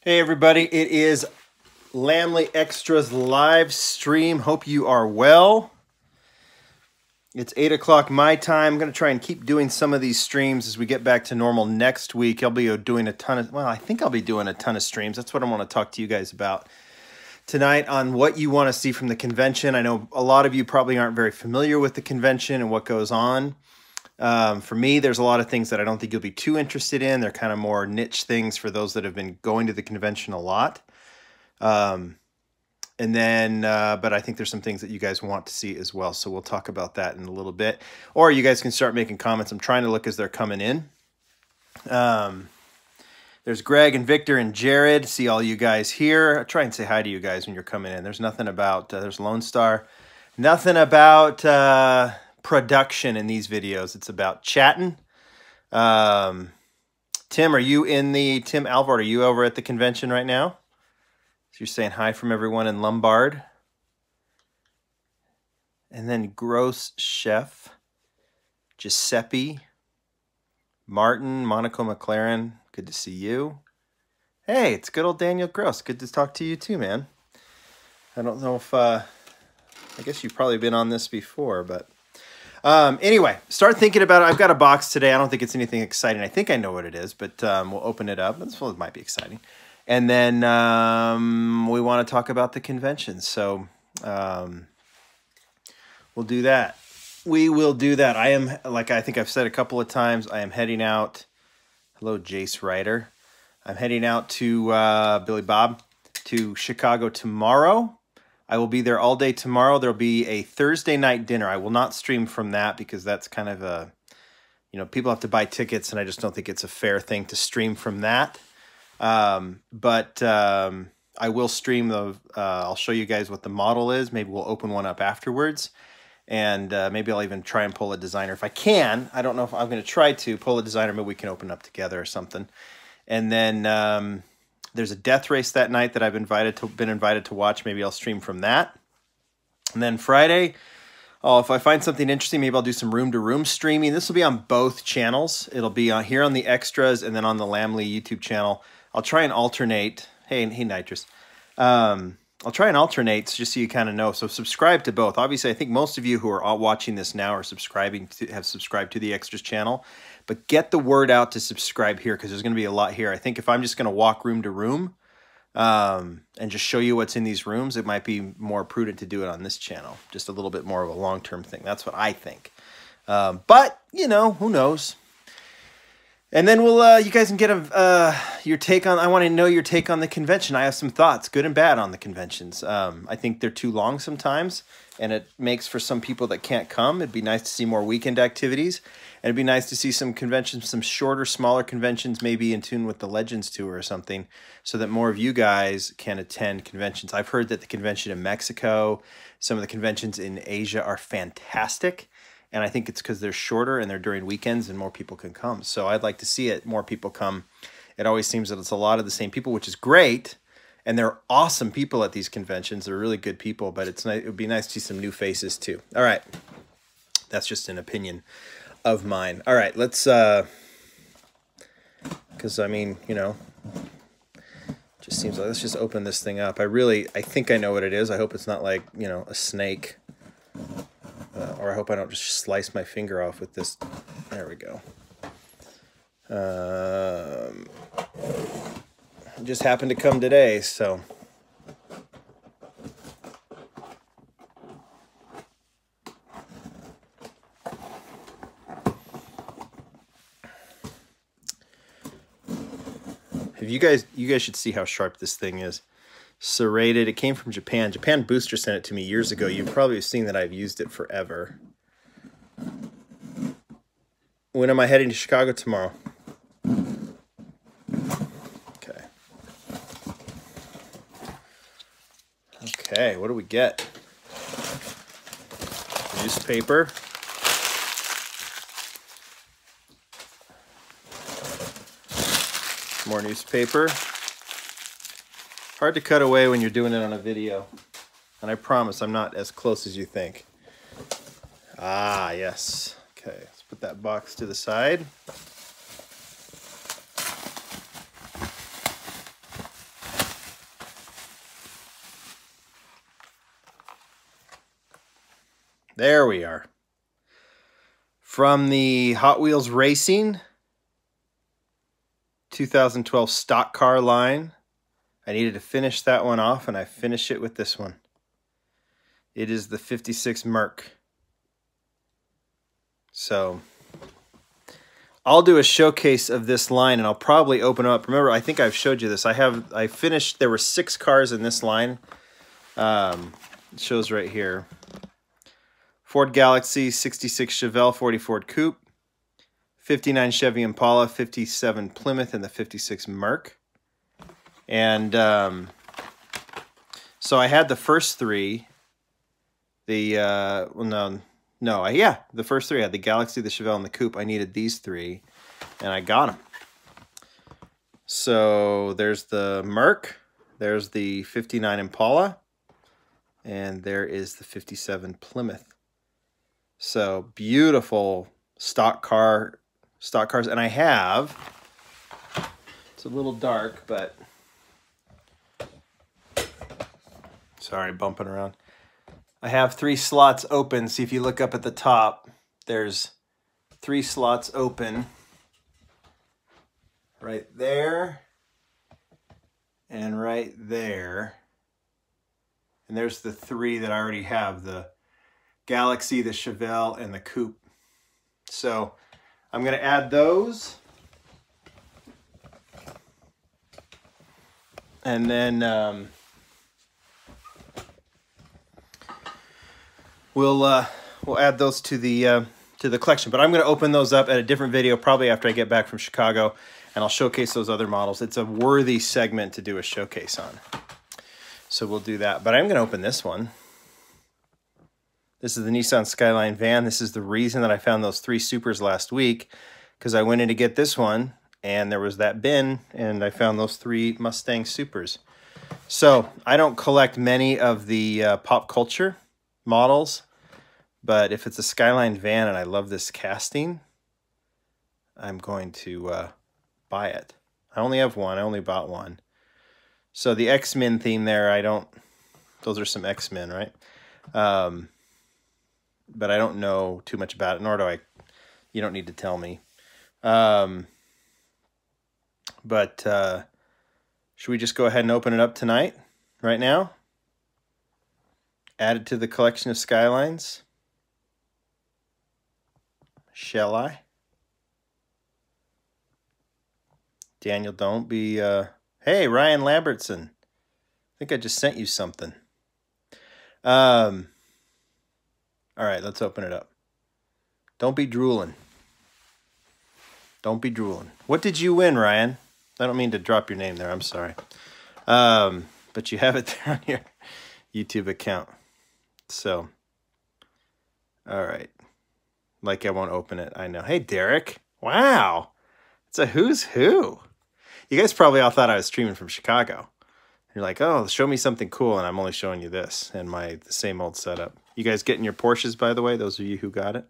Hey everybody, it is Lamley Extras live stream. Hope you are well. It's 8 o'clock my time. I'm going to try and keep doing some of these streams as we get back to normal next week. I'll be doing a ton of, well, I think I'll be doing a ton of streams. That's what I want to talk to you guys about tonight, on what you want to see from the convention. I know a lot of you probably aren't very familiar with the convention and what goes on. For me, there's a lot of things that I don't think you'll be too interested in. They're kind of more niche things for those that have been going to the convention a lot. But I think there's some things that you guys want to see as well. So we'll talk about that in a little bit. Or you guys can start making comments. I'm trying to look as they're coming in. There's Greg and Victor and Jared. See all you guys here. I try and say hi to you guys when you're coming in. There's nothing about, there's Lone Star. Nothing about production in these videos. It's about chatting. Tim, are you in the, Tim Alvord, are you over at the convention right now? So you're saying hi from everyone in Lombard. And then Gross Chef, Giuseppe, Martin, Monaco McLaren, good to see you. Hey, it's good old Daniel Gross. Good to talk to you too, man. I don't know if, I guess you've probably been on this before, but anyway, start thinking about it. I've got a box today. I don't think it's anything exciting. I think I know what it is, but we'll open it up. Well, it might be exciting. And then we want to talk about the convention. So we'll do that. We will do that. I am, like I think I've said a couple of times, I am heading out. Hello, Jace Ryder. I'm heading out to Billy Bob to Chicago tomorrow. I will be there all day tomorrow. There'll be a Thursday night dinner. I will not stream from that because that's kind of a, you know, people have to buy tickets, and I just don't think it's a fair thing to stream from that. I will stream the, I'll show you guys what the model is. Maybe we'll open one up afterwards. And maybe I'll even try and pull a designer. If I can, I don't know if I'm going to try to pull a designer. Maybe we can open up together or something. And then there's a death race that night that I've been invited to watch. Maybe I'll stream from that. And then Friday, if I find something interesting, maybe I'll do some room-to-room streaming. This will be on both channels. It'll be here on the Extras and then on the Lamley YouTube channel. I'll try and alternate. Hey, Nitrous. I'll try and alternate just so you kind of know. So subscribe to both. Obviously, I think most of you who are watching this now are have subscribed to the Extras channel. But get the word out to subscribe here because there's going to be a lot here. I think if I'm just going to walk room to room and just show you what's in these rooms, it might be more prudent to do it on this channel. Just a little bit more of a long-term thing. That's what I think. But, you know, who knows? And then we'll, you guys can get your take on, I want to know your take on the convention. I have some thoughts, good and bad, on the conventions. I think they're too long sometimes, and it makes for some people that can't come. It'd be nice to see more weekend activities, and it'd be nice to see some conventions, some shorter, smaller conventions, maybe in tune with the Legends Tour or something, so that more of you guys can attend conventions. I've heard that the convention in Mexico, some of the conventions in Asia are fantastic. And I think it's because they're shorter and they're during weekends and more people can come. So I'd like to see it. More people come. It always seems that it's a lot of the same people, which is great. And they're awesome people at these conventions. They're really good people, but it's nice. It would be nice to see some new faces too. All right. That's just an opinion of mine. All right. Let's, because I mean, you know, just seems like, let's just open this thing up. I think I know what it is. I hope it's not like, you know, a snake. Or I hope I don't just slice my finger off with this. There we go. It just happened to come today, so. You guys should see how sharp this thing is. Serrated. It came from Japan. Japan Booster sent it to me years ago. You've probably seen that I've used it forever. When am I heading to Chicago? Tomorrow. Okay. Okay, what do we get? Newspaper. More newspaper. Hard to cut away when you're doing it on a video. And I promise I'm not as close as you think. Ah, yes. Okay, let's put that box to the side. There we are. From the Hot Wheels Racing 2012 stock car line. I needed to finish that one off, and I finished it with this one. It is the 56 Merc. So I'll do a showcase of this line, and I'll probably open up. Remember, I think I've showed you this. I finished, there were 6 cars in this line. It shows right here. Ford Galaxy, 66 Chevelle, 40 Ford Coupe, 59 Chevy Impala, 57 Plymouth, and the 56 Merc. And so I had the first 3. The the first 3. I had the Galaxy, the Chevelle, and the Coupe. I needed these 3, and I got them. So there's the Merc, there's the 59 Impala, and there is the 57 Plymouth. So beautiful stock cars, and I have, it's a little dark, but sorry, bumping around. I have 3 slots open. See, if you look up at the top, there's 3 slots open right there and right there. And there's the 3 that I already have, the Galaxy, the Chevelle, and the Coupe. So I'm going to add those. And then we'll add those to the collection. But I'm going to open those up at a different video, probably after I get back from Chicago, and I'll showcase those other models. It's a worthy segment to do a showcase on. So we'll do that. But I'm going to open this one. This is the Nissan Skyline van. This is the reason that I found those 3 Supers last week, because I went in to get this one, and there was that bin, and I found those 3 Mustang Supers. So I don't collect many of the pop culture models, but if it's a Skyline van and I love this casting, I'm going to buy it. I only have one. I only bought one. So the X-Men theme there, those are some X-Men, right? But I don't know too much about it, nor do I. You don't need to tell me. But should we just go ahead and open it up tonight, right now? Add it to the collection of Skylines. Shall I? Daniel, don't be... Hey, Ryan Lambertson. I think I just sent you something. All right, let's open it up. Don't be drooling. Don't be drooling. What did you win, Ryan? I don't mean to drop your name there. I'm sorry. But you have it there on your YouTube account. So, all right. Like I won't open it. I know. Hey, Derek. Wow. It's a who's who. You guys probably all thought I was streaming from Chicago. You're like, oh, show me something cool, and I'm only showing you this and the same old setup. You guys getting your Porsches, by the way, those of you who got it?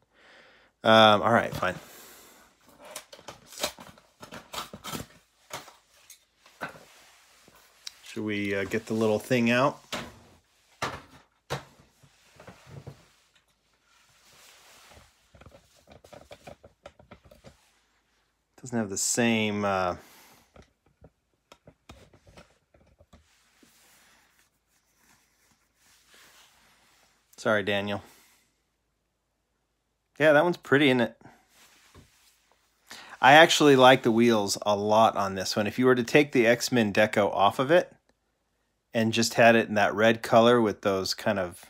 All right, fine. Should we get the little thing out? Doesn't have the same... Sorry, Daniel. Yeah, that one's pretty, isn't it? I actually like the wheels a lot on this one. If you were to take the X-Men deco off of it and just had it in that red color with those kind of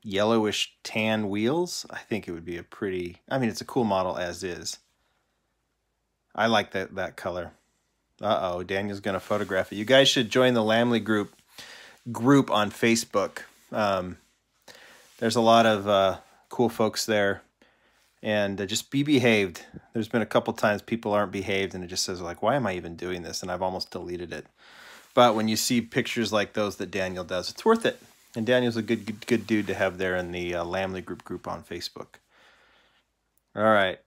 yellowish tan wheels, I think it would be a pretty... I mean, it's a cool model as is. I like that color. Uh-oh, Daniel's going to photograph it. You guys should join the Lamley group on Facebook. There's a lot of cool folks there, and just be behaved. There's been a couple times people aren't behaved, and it just says, like, why am I even doing this? And I've almost deleted it. But when you see pictures like those that Daniel does, it's worth it. And Daniel's a good dude to have there in the Lamley group on Facebook. All right.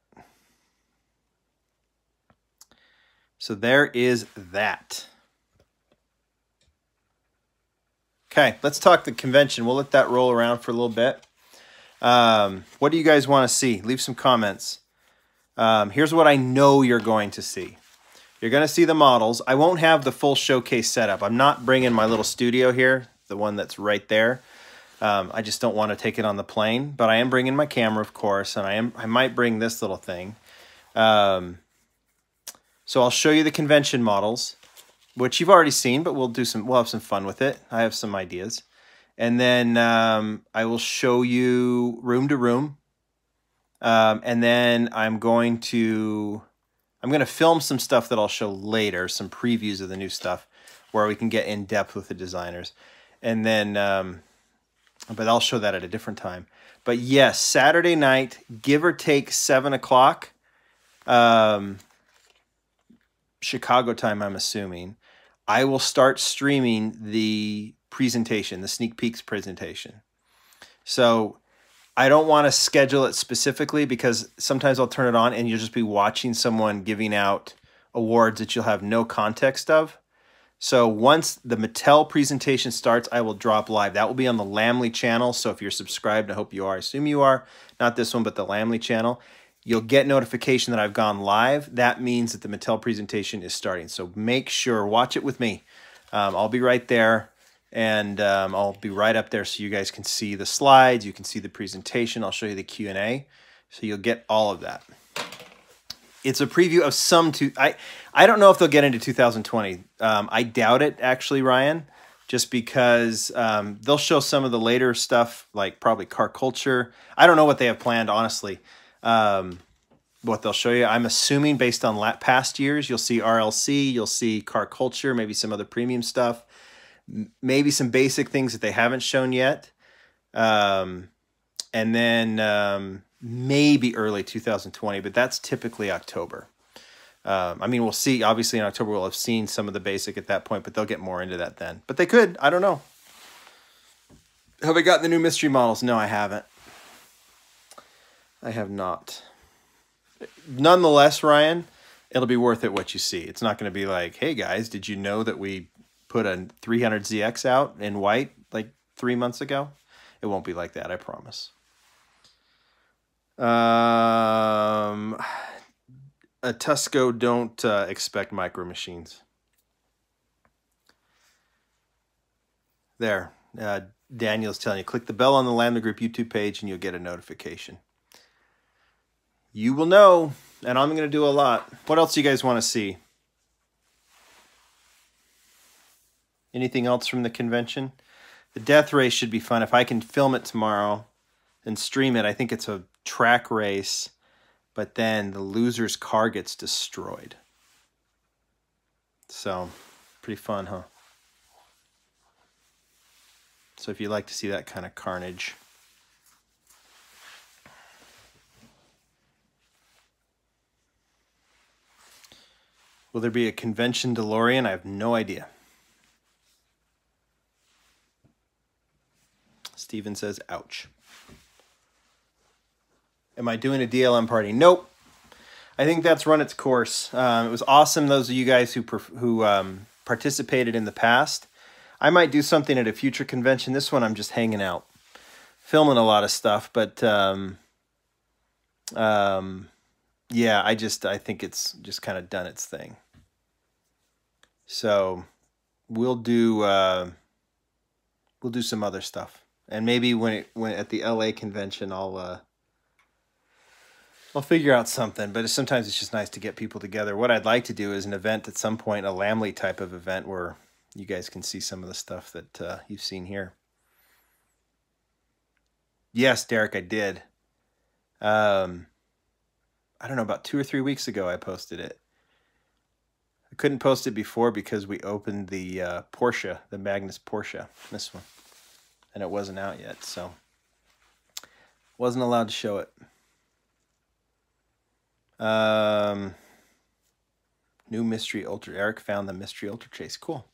So there is that. Okay, let's talk the convention. We'll let that roll around for a little bit. What do you guys want to see? Leave some comments. Here's what I know you're going to see. You're going to see the models. I won't have the full showcase setup. I'm not bringing my little studio here, the one that's right there. I just don't want to take it on the plane, but I am bringing my camera, of course, and I might bring this little thing. So I'll show you the convention models, which you've already seen, but we'll have some fun with it. I have some ideas. And then I will show you room to room. And then I'm going to film some stuff that I'll show later, some previews of the new stuff where we can get in depth with the designers. And then, but I'll show that at a different time. But yes, Saturday night, give or take 7 o'clock, Chicago time, I'm assuming, I will start streaming the presentation, the sneak peeks presentation. So I don't want to schedule it specifically because sometimes I'll turn it on and you'll just be watching someone giving out awards that you'll have no context of. So once the Mattel presentation starts, I will drop live. That will be on the Lamley channel. So if you're subscribed, I hope you are. I assume you are. Not this one, but the Lamley channel. You'll get notification that I've gone live. That means that the Mattel presentation is starting. So make sure, watch it with me. I'll be right there. And I'll be right up there so you guys can see the slides. You can see the presentation. I'll show you the Q&A. So you'll get all of that. It's a preview of some... I don't know if they'll get into 2020. I doubt it, actually, Ryan. Just because they'll show some of the later stuff, like probably car culture. I don't know what they have planned, honestly. What they'll show you. I'm assuming based on past years, you'll see RLC, you'll see car culture, maybe some other premium stuff. Maybe some basic things that they haven't shown yet. And then maybe early 2020, but that's typically October. I mean, we'll see. Obviously, in October, we'll have seen some of the basic at that point, but they'll get more into that then. But they could. I don't know. Have I got the new mystery models? No, I haven't. I have not. Nonetheless, Ryan, it'll be worth it what you see. It's not going to be like, hey, guys, did you know that we put a 300ZX out in white like 3 months ago? It won't be like that, I promise. A Tusco, don't expect micro machines. There. Daniel's telling you, click the bell on the Lamley Group YouTube page and you'll get a notification. You will know, and I'm going to do a lot. What else do you guys want to see? Anything else from the convention? The death race should be fun. If I can film it tomorrow and stream it, I think it's a track race, but then the loser's car gets destroyed. So, pretty fun, huh? So if you'd like to see that kind of carnage. Will there be a convention DeLorean? I have no idea. Steven says, ouch. Am I doing a DLM party? Nope. I think that's run its course. It was awesome, those of you guys who participated in the past. I might do something at a future convention. This one I'm just hanging out, filming a lot of stuff. But yeah, I think it's just kind of done its thing. So we'll do some other stuff. And maybe when at the LA convention, I'll figure out something. But sometimes it's just nice to get people together. What I'd like to do is an event at some point, a Lamley type of event where you guys can see some of the stuff that you've seen here. Yes, Derek, I did. I don't know, about 2 or 3 weeks ago I posted it. I couldn't post it before because we opened the Porsche, the Magnus Porsche, this one. And it wasn't out yet, so wasn't allowed to show it. New Mystery Ultra. Eric found the Mystery Ultra Chase. Cool.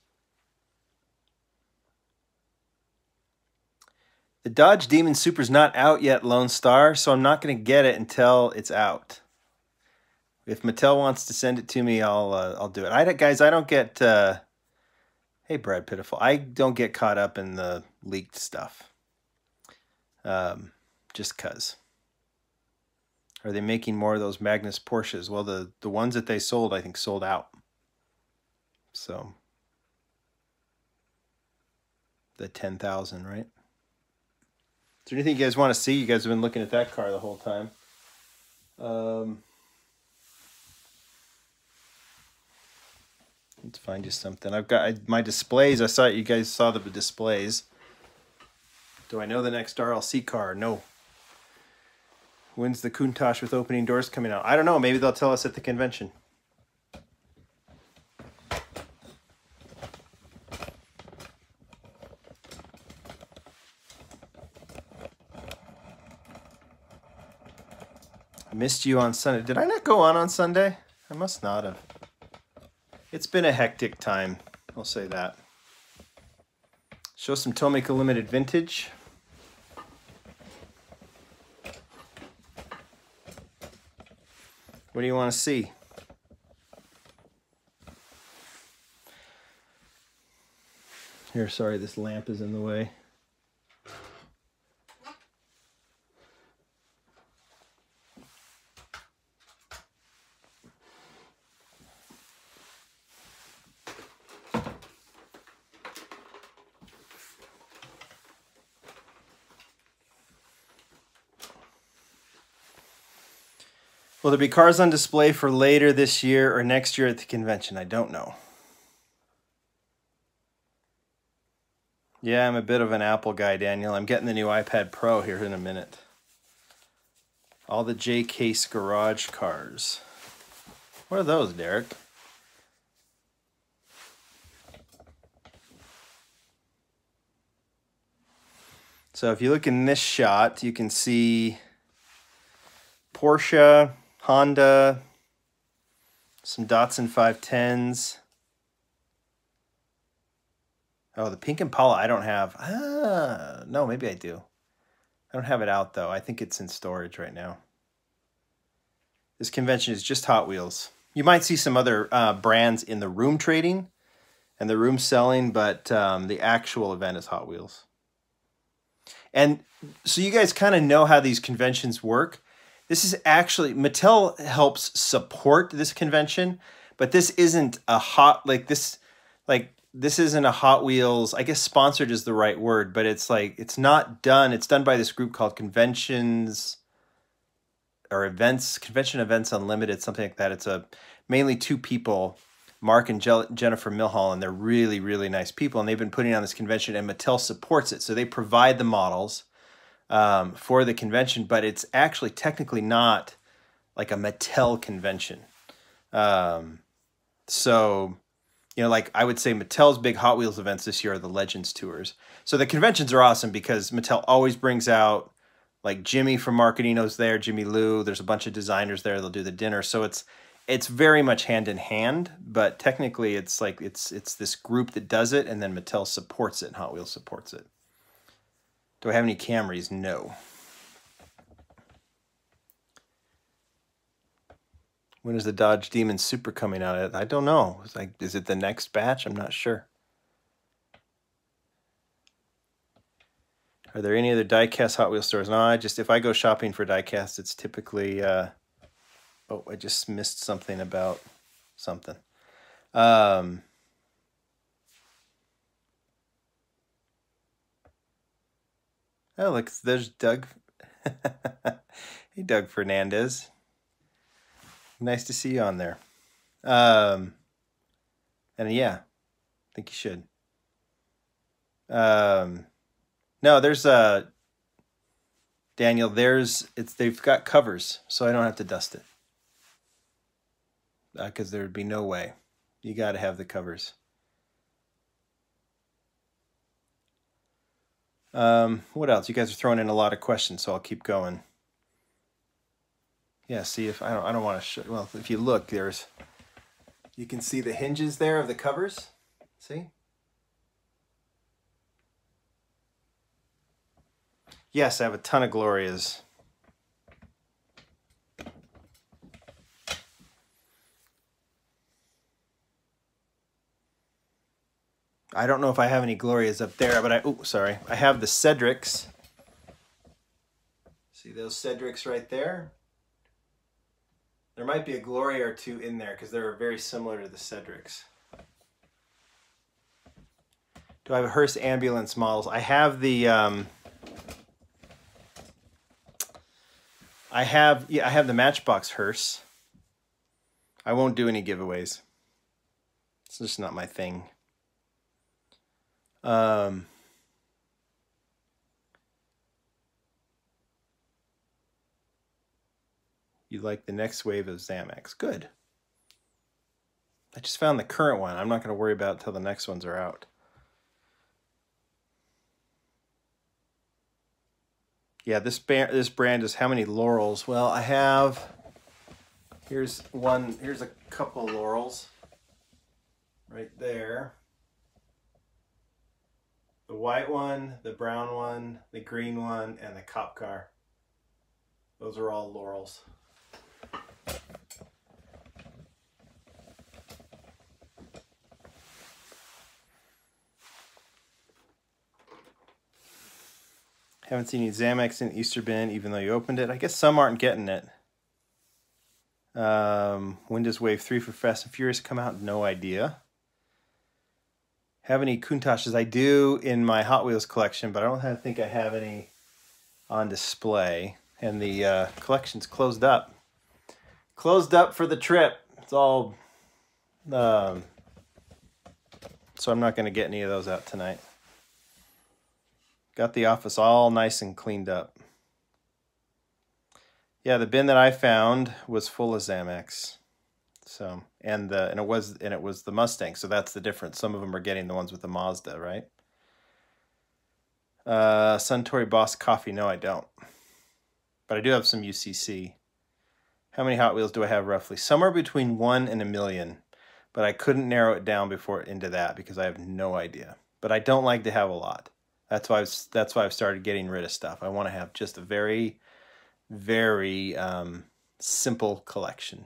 The Dodge Demon Super's not out yet, Lone Star, so I'm not going to get it until it's out. If Mattel wants to send it to me, I'll do it. Guys, I don't get... hey, Brad Pitiful. I don't get caught up in the leaked stuff. just 'cause. Are they making more of those Magnus Porsches? Well, the ones that they sold, I think, sold out. So the 10,000, right? Is there anything you guys want to see? You guys have been looking at that car the whole time. Let's find you something. I've got my displays. I saw you guys saw the displays. Do I know the next RLC car? No. When's the Countach with opening doors coming out? I don't know. Maybe they'll tell us at the convention. I missed you on Sunday. Did I not go on Sunday? I must not have. It's been a hectic time. I'll say that. Show some Tomica Limited Vintage. What do you want to see? Here, sorry, this lamp is in the way. Will there be cars on display for later this year or next year at the convention? I don't know. Yeah, I'm a bit of an Apple guy, Daniel. I'm getting the new iPad Pro here in a minute. All the J Case garage cars. What are those, Derek? So if you look in this shot, you can see Porsche, Honda, some Datsun 510s. Oh, the pink Impala I don't have. No, maybe I do. I don't have it out, though. I think it's in storage right now. This convention is just Hot Wheels. You might see some other brands in the room trading and the room selling, but the actual event is Hot Wheels. And so you guys kind of know how these conventions work. This is actually, Mattel helps support this convention, but this isn't a this isn't a Hot Wheels, I guess sponsored is the right word, but it's like, it's not done. It's done by this group called Conventions or Events, Convention Events Unlimited, something like that. It's mainly two people, Mark and Jennifer Milhall, and they're really, really nice people. And they've been putting on this convention, and Mattel supports it. So they provide the models for the convention, but it's actually technically not like a Mattel convention. So, you know, like I would say Mattel's big Hot Wheels events this year are the Legends Tours. So the conventions are awesome because Mattel always brings out, like Jimmy from Marketing's there, Jimmy Lou. There's a bunch of designers there. They'll do the dinner. So it's very much hand in hand, but technically it's like it's this group that does it, and then Mattel supports it and Hot Wheels supports it. Do I have any Camrys? No. When is the Dodge Demon Super coming out? I don't know. It's like, is it the next batch? I'm not sure. Are there any other diecast Hot Wheels stores? No, if I go shopping for diecast, it's typically, oh, I just missed something about something. Oh, look, there's Doug. Hey, Doug Fernandez. Nice to see you on there. And yeah, I think you should. No, there's Daniel, they've got covers, so I don't have to dust it. Because there would be no way. You got to have the covers. What else? You guys are throwing in a lot of questions, so I'll keep going. Yeah, see if I don't want to show. Well, if you look, you can see the hinges there of the covers. See? Yes, I have a ton of Glorias. I don't know if I have any Glorias up there, but I have the Cedrics. See those Cedrics right there? There might be a Gloria or two in there because they're very similar to the Cedrics. Do I have a hearse ambulance models? I have the I have the Matchbox hearse. I won't do any giveaways. It's just not my thing. You like the next wave of Xamax. Good. I just found the current one. I'm not going to worry about it until the next ones are out. Yeah, this brand is how many Laurels? Well, I have, here's a couple Laurels right there. The white one, the brown one, the green one, and the cop car. Those are all Laurels. Haven't seen any Xamax in Easter bin, even though you opened it. I guess some aren't getting it. When does Wave 3 for Fast and Furious come out? No idea. Have any Countachs? I do in my Hot Wheels collection, but I don't think I have any on display. And the collection's closed up. Closed up for the trip. It's all... so I'm not going to get any of those out tonight. Got the office all nice and cleaned up. Yeah, the bin that I found was full of Xamax. So, and it was the Mustang, so that's the difference. Some of them are getting the ones with the Mazda, right? Suntory Boss Coffee, no I don't. But I do have some UCC. How many Hot Wheels do I have roughly? Somewhere between 1 and 1 million. But I couldn't narrow it down into that because I have no idea. But I don't like to have a lot. That's why I've started getting rid of stuff. I want to have just a very, very simple collection.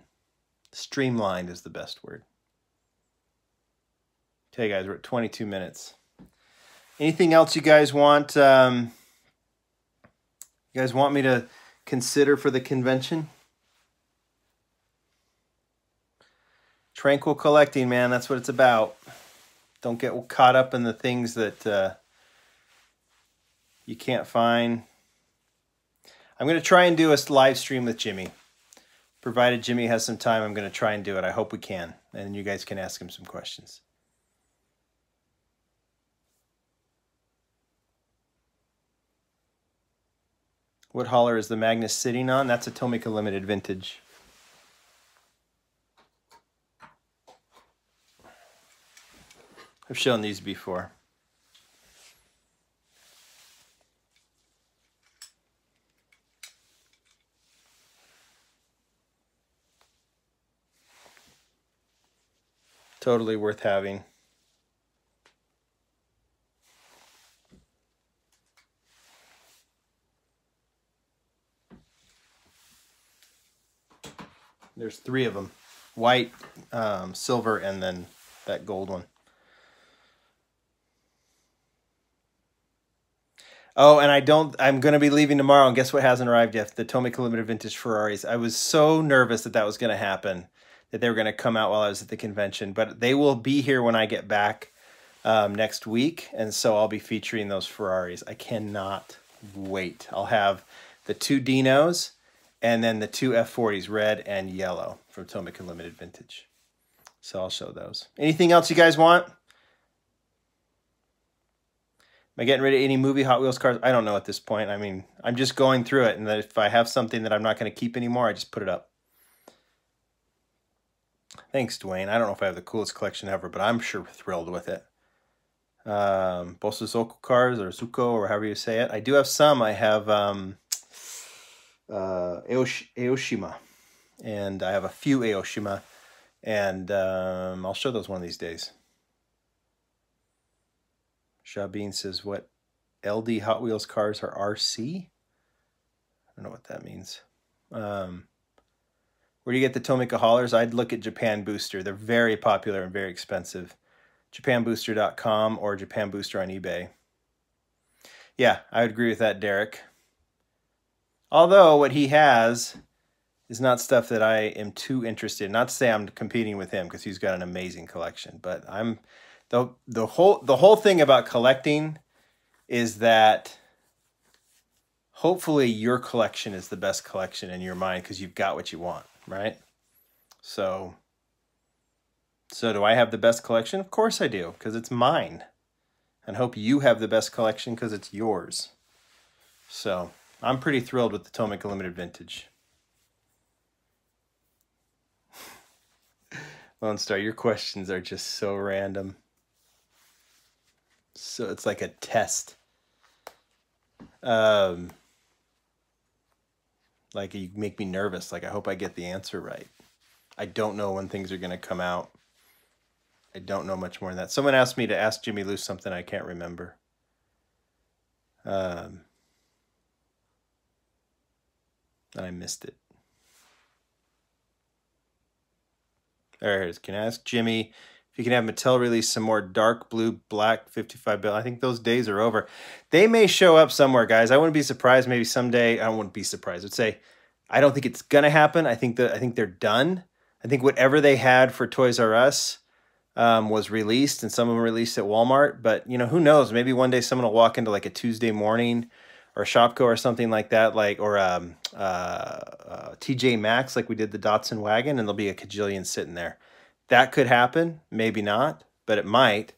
Streamlined is the best word. Okay, guys, we're at 22 minutes. Anything else you guys want? You guys want me to consider for the convention? Tranquil collecting, man. That's what it's about. Don't get caught up in the things that you can't find. I'm going to try and do a live stream with Jimmy. Provided Jimmy has some time, I'm going to try and do it. I hope we can. And you guys can ask him some questions. What hauler is the Magnus sitting on? That's a Tomica Limited Vintage. I've shown these before. Totally worth having. There's 3 of them. White, silver, and then that gold one. Oh, and I'm going to be leaving tomorrow, and guess what hasn't arrived yet? The Tomica Limited Vintage Ferraris. I was so nervous that was going to happen, that they were going to come out while I was at the convention. But they will be here when I get back next week, and so I'll be featuring those Ferraris. I cannot wait. I'll have the 2 Dinos, and then the 2 F40s, red and yellow, from Tomica Limited Vintage. So I'll show those. Anything else you guys want? Am I getting rid of any movie Hot Wheels cars? I don't know at this point. I mean, I'm just going through it, and that if I have something that I'm not going to keep anymore, I just put it up. Thanks, Dwayne. I don't know if I have the coolest collection ever, but I'm sure thrilled with it. Bosuzoku cars, or Zuko, or however you say it. I do have some. I have Aoshima, and I have a few Aoshima, and I'll show those one of these days. Shabine says, what LD Hot Wheels cars are RC? I don't know what that means. Where do you get the Tomica haulers? I'd look at Japan Booster. They're very popular and very expensive. JapanBooster.com or Japan Booster on eBay. Yeah, I would agree with that, Derek. Although what he has is not stuff that I am too interested in. Not to say I'm competing with him because he's got an amazing collection, but I'm the whole thing about collecting is that hopefully your collection is the best collection in your mind because you've got what you want, right? So do I have the best collection? Of course I do, because it's mine. And hope you have the best collection because it's yours. So I'm pretty thrilled with the Tomic Limited Vintage. Lone Star, your questions are just so random. So it's like a test. Like you make me nervous. Like I hope I get the answer right. I don't know when things are going to come out. I don't know much more than that. Someone asked me to ask Jimmy Lou something I can't remember. And I missed it. There it is. Can I ask Jimmy if you can have Mattel release some more dark blue, black 55 bill? I think those days are over. They may show up somewhere, guys. I wouldn't be surprised. Maybe someday. I wouldn't be surprised. I'd say I don't think it's gonna happen. I think they're done. I think whatever they had for Toys R Us was released, and some of them released at Walmart. But you know, who knows? Maybe one day someone will walk into like a Tuesday morning or Shopko or something like that, like or TJ Maxx, like we did the Datsun wagon, and there'll be a cajillion sitting there. That could happen, maybe not, but it might.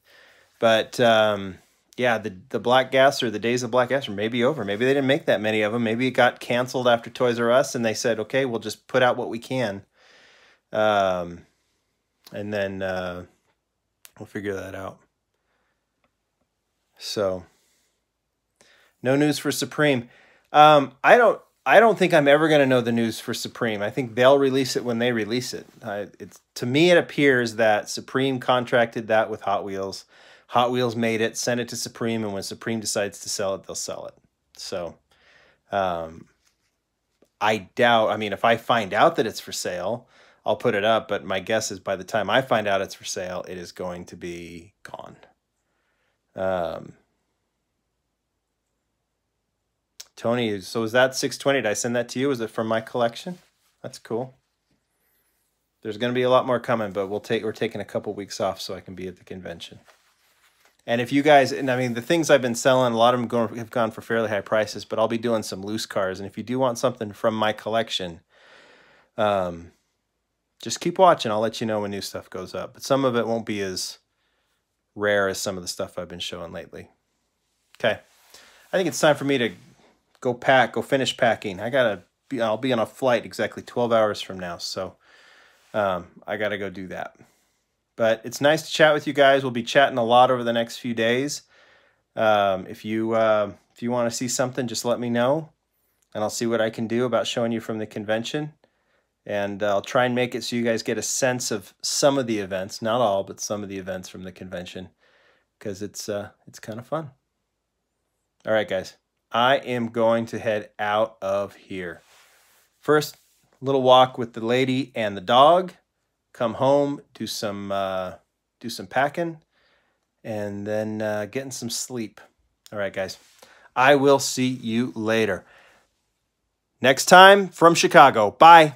But yeah, the Black Gas or the days of Black Gas are maybe over. Maybe they didn't make that many of them. Maybe it got canceled after Toys R Us, and they said, okay, we'll just put out what we can, and then we'll figure that out. So. No news for Supreme. I don't think I'm ever going to know the news for Supreme. I think they'll release it when they release it. To me, it appears that Supreme contracted that with Hot Wheels. Hot Wheels made it, sent it to Supreme, and when Supreme decides to sell it, they'll sell it. So I doubt, I mean, if I find out that it's for sale, I'll put it up, but my guess is by the time I find out it's for sale, it is going to be gone. Tony, so is that 620? Did I send that to you? Is it from my collection? That's cool. There's going to be a lot more coming, but we're taking a couple weeks off so I can be at the convention. And if you guys, and I mean, the things I've been selling, a lot of them have gone for fairly high prices, but I'll be doing some loose cars. And if you do want something from my collection, just keep watching. I'll let you know when new stuff goes up. But some of it won't be as rare as some of the stuff I've been showing lately. Okay. I think it's time for me to go finish packing. I'll be on a flight exactly 12 hours from now. So I got to go do that. But it's nice to chat with you guys. We'll be chatting a lot over the next few days. If you want to see something, just let me know, and I'll see what I can do about showing you from the convention. And I'll try and make it so you guys get a sense of some of the events, not all, but some of the events from the convention, because it's kind of fun. All right, guys, I am going to head out of here. First, a little walk with the lady and the dog. Come home, do some packing, and then getting some sleep. All right, guys. I will see you later. Next time from Chicago. Bye.